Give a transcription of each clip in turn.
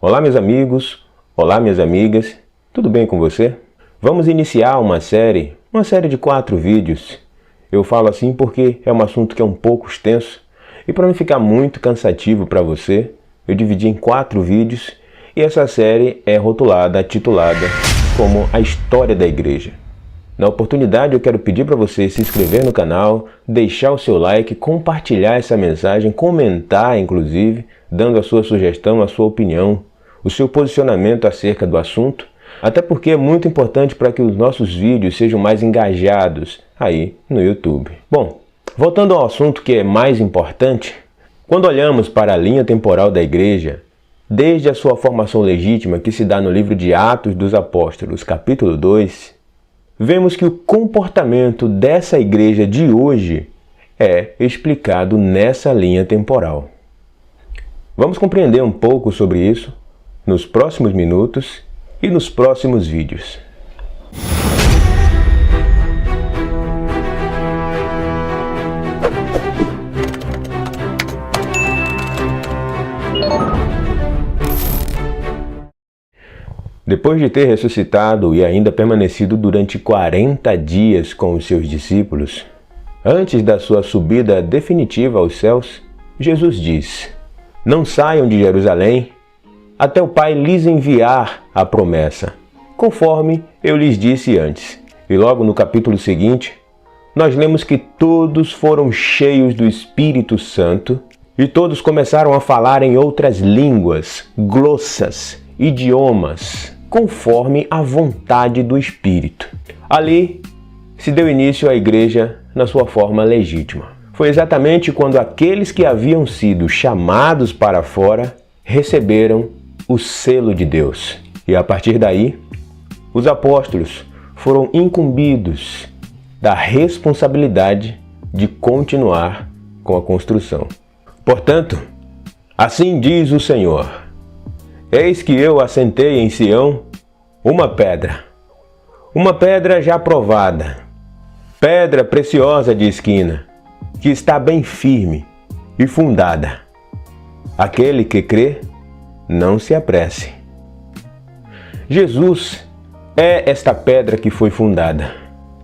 Olá meus amigos, olá minhas amigas, tudo bem com você? Vamos iniciar uma série de 4 vídeos. Eu falo assim porque é um assunto que é um pouco extenso e para não ficar muito cansativo para você, eu dividi em 4 vídeos e essa série é titulada como A História da Igreja. Na oportunidade eu quero pedir para você se inscrever no canal, deixar o seu like, compartilhar essa mensagem, comentar inclusive, dando a sua sugestão, a sua opinião, o seu posicionamento acerca do assunto, até porque é muito importante para que os nossos vídeos sejam mais engajados aí no YouTube. Bom, voltando ao assunto que é mais importante, quando olhamos para a linha temporal da igreja, desde a sua formação legítima que se dá no livro de Atos dos Apóstolos, capítulo 2, vemos que o comportamento dessa igreja de hoje é explicado nessa linha temporal. Vamos compreender um pouco sobre isso nos próximos minutos e nos próximos vídeos. Depois de ter ressuscitado e ainda permanecido durante 40 dias com os seus discípulos, antes da sua subida definitiva aos céus, Jesus diz: "Não saiam de Jerusalém até o Pai lhes enviar a promessa, conforme eu lhes disse antes." E logo no capítulo seguinte, nós lemos que todos foram cheios do Espírito Santo e todos começaram a falar em outras línguas, glossas, idiomas, conforme a vontade do Espírito. Ali se deu início à igreja na sua forma legítima. Foi exatamente quando aqueles que haviam sido chamados para fora receberam o selo de Deus. E a partir daí, os apóstolos foram incumbidos da responsabilidade de continuar com a construção. Portanto, assim diz o Senhor: eis que eu assentei em Sião uma pedra já provada, pedra preciosa de esquina, que está bem firme e fundada. Aquele que crê, não se apresse. Jesus é esta pedra que foi fundada.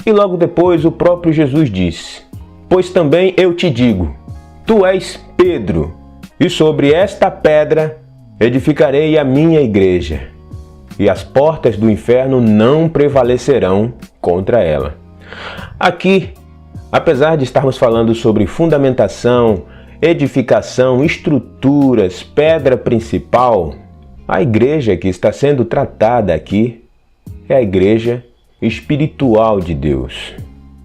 E logo depois o próprio Jesus disse: pois também eu te digo, tu és Pedro, e sobre esta pedra edificarei a minha igreja, e as portas do inferno não prevalecerão contra ela. Aqui, apesar de estarmos falando sobre fundamentação, edificação, estruturas, pedra principal, a igreja que está sendo tratada aqui é a igreja espiritual de Deus.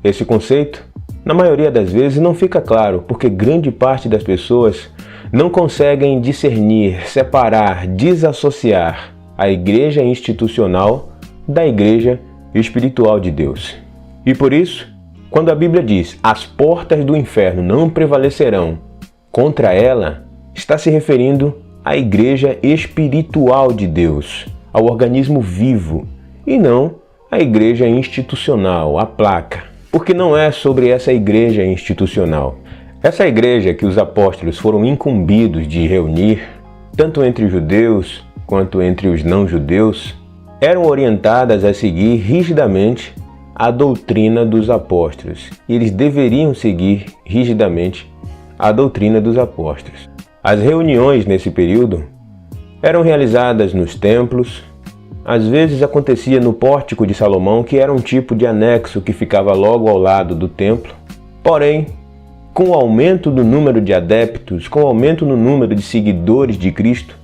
Esse conceito, na maioria das vezes, não fica claro, porque grande parte das pessoas não conseguem discernir, separar, desassociar a igreja institucional da igreja espiritual de Deus. E por isso, quando a Bíblia diz as portas do inferno não prevalecerão contra ela, está se referindo à igreja espiritual de Deus, ao organismo vivo, e não à igreja institucional, a placa. Porque não é sobre essa igreja institucional. Essa igreja que os apóstolos foram incumbidos de reunir, tanto entre os judeus quanto entre os não-judeus, eram orientadas a seguir rigidamente a doutrina dos apóstolos. E eles deveriam seguir rigidamente a doutrina dos apóstolos. As reuniões nesse período eram realizadas nos templos, às vezes acontecia no Pórtico de Salomão, que era um tipo de anexo que ficava logo ao lado do templo. Porém, com o aumento do número de adeptos, com o aumento no número de seguidores de Cristo,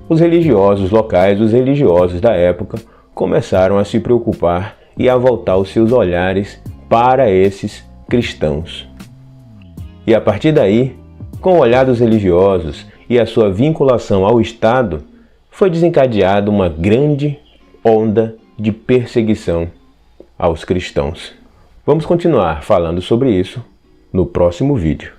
os religiosos locais, os religiosos da época, começaram a se preocupar e a voltar os seus olhares para esses cristãos. E a partir daí, com o olhar dos religiosos e a sua vinculação ao Estado, foi desencadeada uma grande onda de perseguição aos cristãos. Vamos continuar falando sobre isso no próximo vídeo.